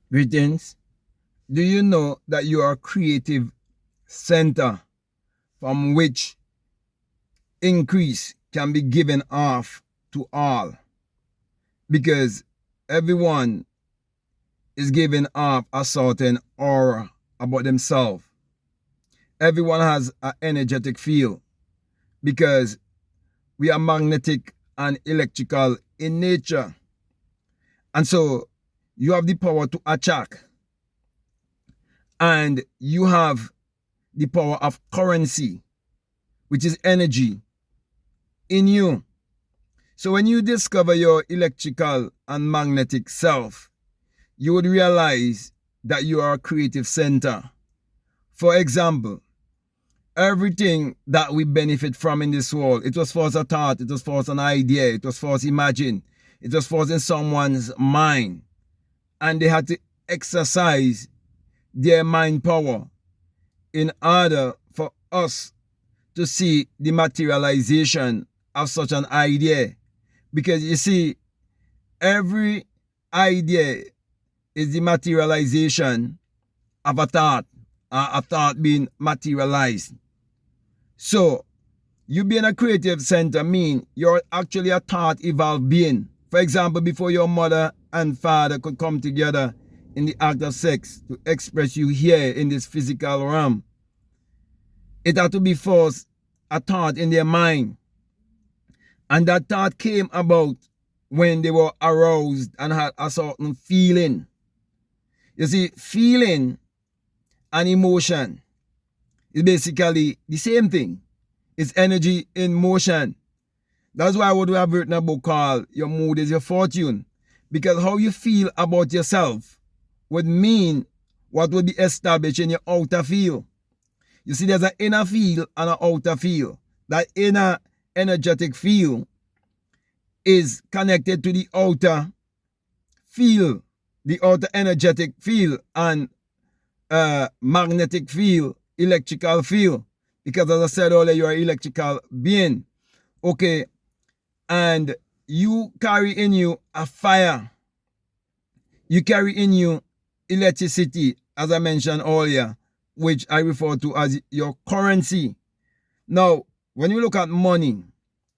Greetings. Do you know that you are a creative center from which increase can be given off to all? Because everyone is giving off a certain aura about themselves. Everyone has an energetic field because we are magnetic and electrical in nature. And so you have the power to attract, and you have the power of currency, which is energy, in you. So when you discover your electrical and magnetic self, you would realize that you are a creative center. For example, everything that we benefit from in this world, it was first a thought, it was first an idea, it was first imagined, it was first in someone's mind. And they had to exercise their mind power in order for us to see the materialization of such an idea. Because you see, every idea is the materialization of a thought being materialized. So, you being a creative center mean you're actually a thought evolved being. For example, before your mother and father could come together in the act of sex to express you here in this physical realm, it had to be first a thought in their mind. And that thought came about when they were aroused and had a certain feeling. You see, feeling and emotion is basically the same thing. It's energy in motion. That's why I would have written a book called Your Mood is Your Fortune. Because how you feel about yourself would mean what would be established in your outer field. You see, there's an inner field and an outer field. That inner energetic field is connected to the outer field, the outer energetic field and magnetic field, electrical field. Because as I said earlier, you're an electrical being. Okay. And you carry in you a fire. You carry in you electricity, as I mentioned earlier, which I refer to as your currency. Now, when you look at money,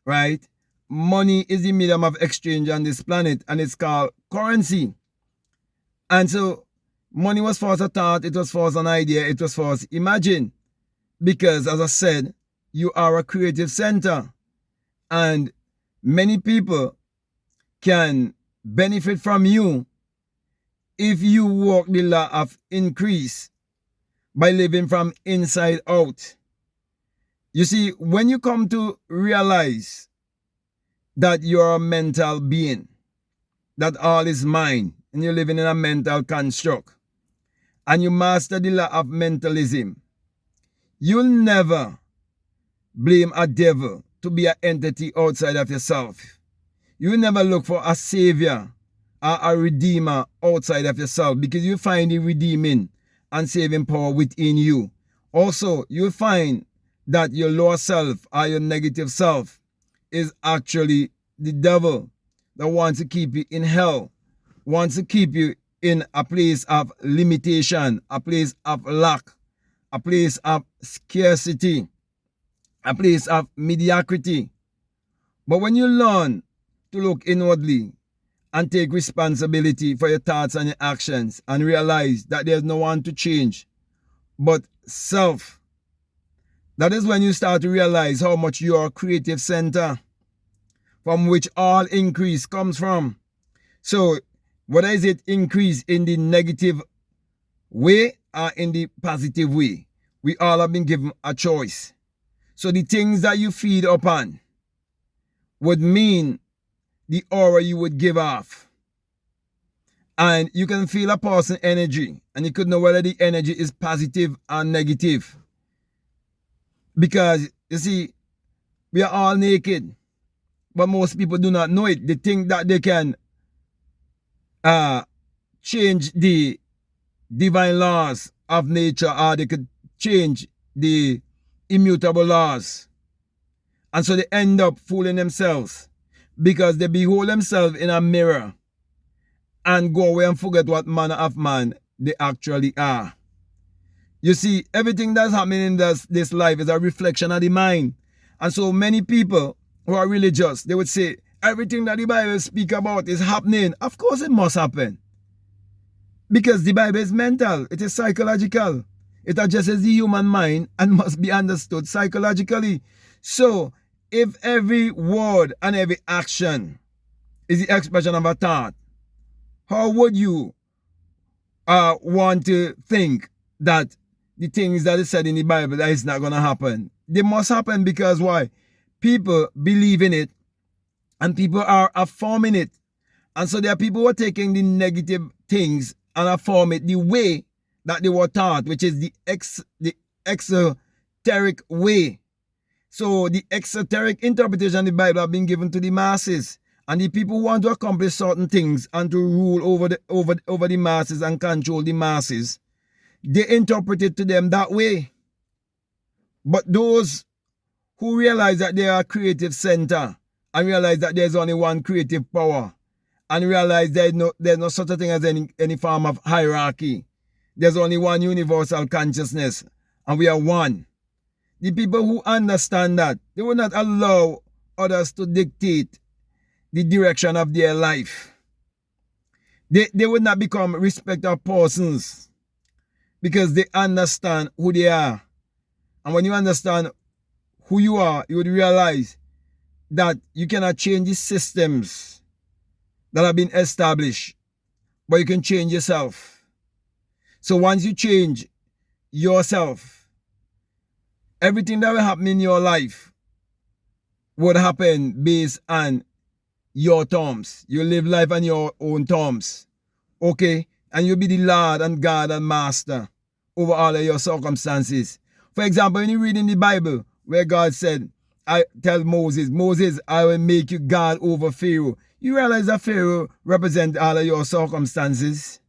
right? Money is the medium of exchange on this planet, and it's called currency. And so, money was first a thought, it was first an idea, it was first imagined. Because, as I said, you are a creative center. And many people can benefit from you if you walk the law of increase by living from inside out. You see, when you come to realize that you're a mental being, that all is mind, and you're living in a mental construct, and you master the law of mentalism, you'll never blame a devil to be an entity outside of yourself. You will never look for a savior or a redeemer outside of yourself, because you find the redeeming and saving power within you. Also, you'll find that your lower self or your negative self is actually the devil that wants to keep you in hell, wants to keep you in a place of limitation, a place of lack, a place of scarcity, a place of mediocrity. But when you learn to look inwardly and take responsibility for your thoughts and your actions and realize that there's no one to change but self, that is when you start to realize how much you are a creative center from which all increase comes from. So whether is it increase in the negative way or in the positive way, we all have been given a choice. So the things that you feed upon would mean the aura you would give off. And you can feel a person's energy, and you could know whether the energy is positive or negative. Because, you see, we are all naked, but most people do not know it. They think that they can change the divine laws of nature, or they could change the immutable laws. And so they end up fooling themselves, because they behold themselves in a mirror and go away and forget what manner of man they actually are. You see, everything that's happening in this life is a reflection of the mind. And so many people who are religious, they would say, everything that the Bible speaks about is happening. Of course it must happen. Because the Bible is mental. It is psychological. It addresses the human mind and must be understood psychologically. So, if every word and every action is the expression of a thought, how would you want to think that the things that is said in the Bible that is not going to happen? They must happen because why? People believe in it and people are affirming it. And so there are people who are taking the negative things and affirm it the way that they were taught, which is the exoteric way. So the exoteric interpretation of the Bible have been given to the masses. And the people who want to accomplish certain things and to rule over the masses and control the masses, they interpret it to them that way. But those who realize that they are a creative center and realize that there's only one creative power and realize there's no such a thing as any form of hierarchy. There's only one universal consciousness and we are one. The people who understand that, they will not allow others to dictate the direction of their life. They would not become respected persons because they understand who they are. And when you understand who you are, you would realize that you cannot change the systems that have been established, but you can change yourself. So once you change yourself, everything that will happen in your life would happen based on your terms. You live life on your own terms. Okay? And you'll be the Lord and God and Master over all of your circumstances. For example, when you read in the Bible where God said, I tell Moses, I will make you God over Pharaoh. You realize that Pharaoh represents all of your circumstances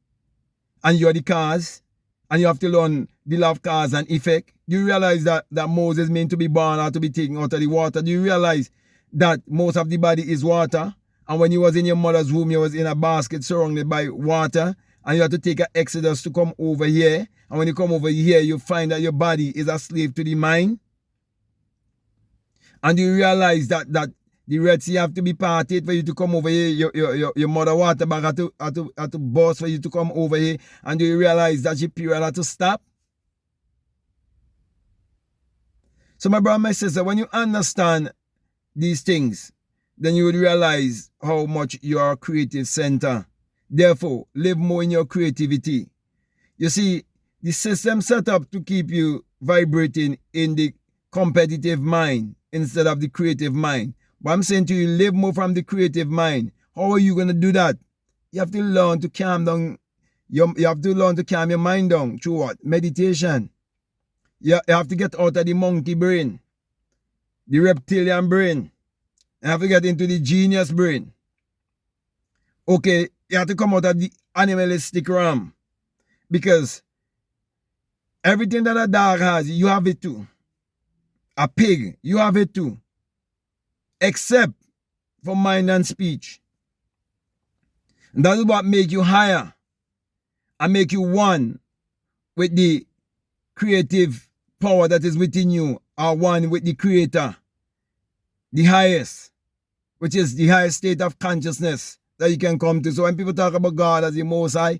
and you're the cause and you have to learn the law of cause and effect. Do you realize that Moses meant to be born or to be taken out of the water? Do you realize that most of the body is water? And when you was in your mother's womb, you was in a basket surrounded by water. And you have to take an exodus to come over here. And when you come over here, you find that your body is a slave to the mind. And you realize that the Red Sea have to be parted for you to come over here. Your mother water bag had to burst for you to come over here. And you realize that your period had to stop. So my brother, my sister, when you understand these things, then you would realize how much you are a creative center. Therefore, live more in your creativity. You see, the system set up to keep you vibrating in the competitive mind instead of the creative mind. But I'm saying to you, live more from the creative mind. How are you going to do that? You have to learn to calm down. You have to learn to calm your mind down through what? Meditation. You have to get out of the monkey brain, the reptilian brain. You have to get into the genius brain. Okay, you have to come out of the animalistic realm. Because everything that a dog has, you have it too. A pig, you have it too. Except for mind and speech. And that is what makes you higher. And make you one with the creative power that is within you. Or one with the Creator. The highest. Which is the highest state of consciousness that you can come to. So when people talk about God as the Most High,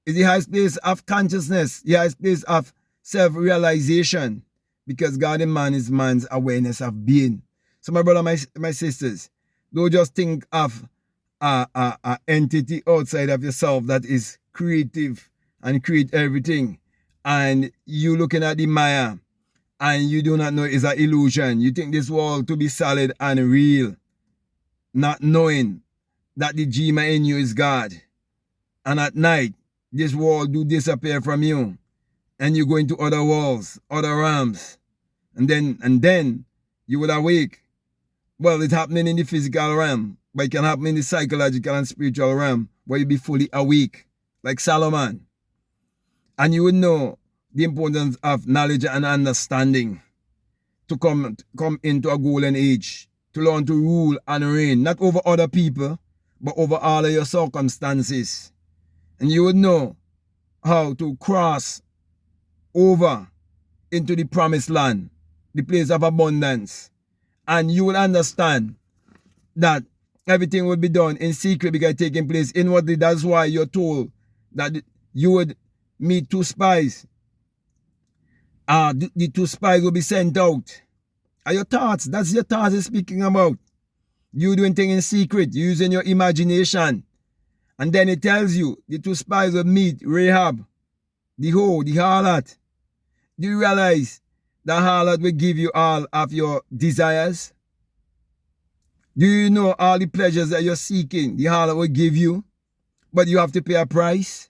it's the highest place of consciousness, the highest place of self-realization, because God in man is man's awareness of being. So my brother, my sisters, don't just think of an entity outside of yourself that is creative and create everything, and you looking at the Maya, and you do not know it's an illusion. You think this world to be solid and real, not knowing that the Jima in you is God. And at night, this world do disappear from you. And you go into other worlds, other realms. And then you will awake. Well, it's happening in the physical realm, but it can happen in the psychological and spiritual realm, where you be fully awake, like Solomon. And you would know the importance of knowledge and understanding to come into a golden age, to learn to rule and reign, not over other people, but over all of your circumstances. And you would know how to cross over into the promised land, the place of abundance. And you will understand that everything will be done in secret because it's taking place inwardly. That's why you're told that you would meet two spies. The two spies will be sent out. Are your thoughts? That's your thoughts he's speaking about. You doing things in secret, using your imagination. And then it tells you the two spies will meet Rahab, the hoe, the harlot. Do you realize that harlot will give you all of your desires? Do you know all the pleasures that you're seeking, the harlot will give you, but you have to pay a price?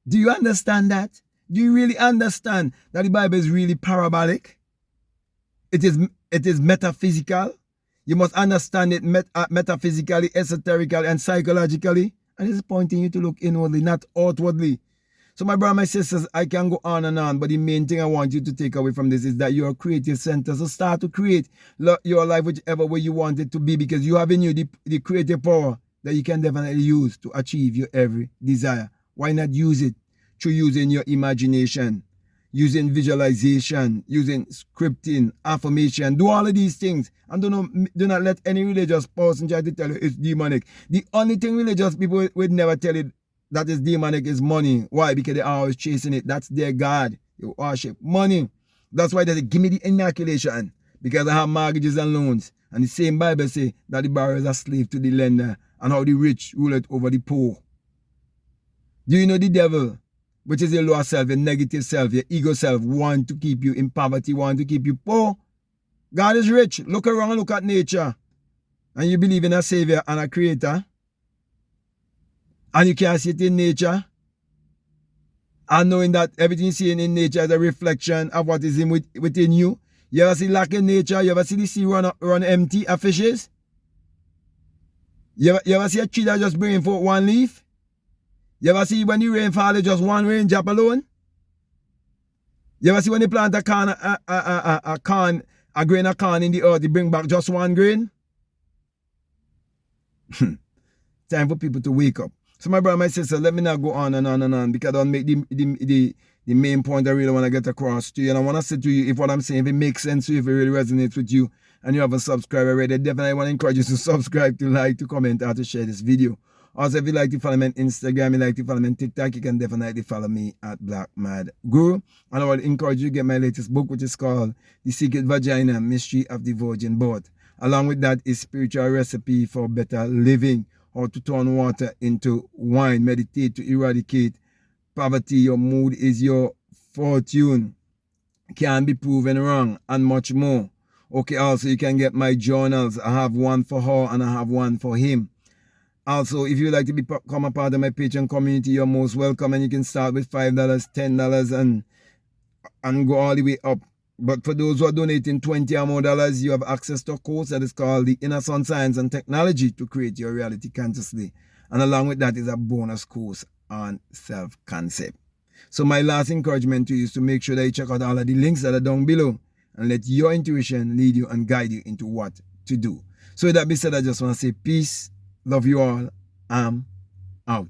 Do you understand that? Do you really understand that the Bible is really parabolic? It is metaphysical. You must understand it metaphysically, esoterically, and psychologically. And it's pointing you to look inwardly, not outwardly. So my brother, my sisters, I can go on and on, but the main thing I want you to take away from this is that you're a creative center. So start to create your life whichever way you want it to be, because you have in you the creative power that you can definitely use to achieve your every desire. Why not use it through using your imagination, using visualization, using scripting, affirmation? Do all of these things, and do not let any religious person try to tell you it's demonic. The only thing religious people would never tell you that is demonic is money. Why? Because they are always chasing it. That's their God. You worship money. That's why they say, give me the inoculation, because I have mortgages and loans. And the same Bible say that the borrower is a slave to the lender, and how the rich rule it over the poor. Do you know the devil, which is your lower self, your negative self, your ego self, want to keep you in poverty, want to keep you poor? God is rich. Look around, look at nature. And you believe in a savior and a creator. And you can see it in nature. And knowing that everything you see in nature is a reflection of what is within you. You ever see lack in nature? You ever see the sea run empty of fishes? You ever see a tree that just bringing forth one leaf? You ever see when the rain falls, just one raindrop alone? You ever see when they plant a grain of corn in the earth, they bring back just one grain? Time for people to wake up. So my brother, my sister, let me not go on and on and on, because I don't make the main point I really want to get across to you. And I want to say to you, if what I'm saying, if it makes sense to you, if it really resonates with you, and you haven't subscribed already, I definitely want to encourage you to subscribe, to like, to comment, or to share this video. Also, if you like to follow me on Instagram, you like to follow me on TikTok, you can definitely follow me at Black Mad Guru. And I would encourage you to get my latest book, which is called The Secret Vagina, Mystery of the Virgin Birth. Along with that is Spiritual Recipe for Better Living, how to turn water into wine, meditate to eradicate poverty, your mood is your fortune, can be proven wrong, and much more. Okay, also you can get my journals. I have one for her and I have one for him. Also, if you'd like to become a part of my Patreon community, you're most welcome, and you can start with $5, $10, and go all the way up. But for those who are donating $20 or more, you have access to a course that is called The Inner Sun Science and Technology to Create Your Reality Consciously. And along with that is a bonus course on self-concept. So my last encouragement to you is to make sure that you check out all of the links that are down below, and let your intuition lead you and guide you into what to do. So with that being said, I just want to say peace. Love you all. I'm out.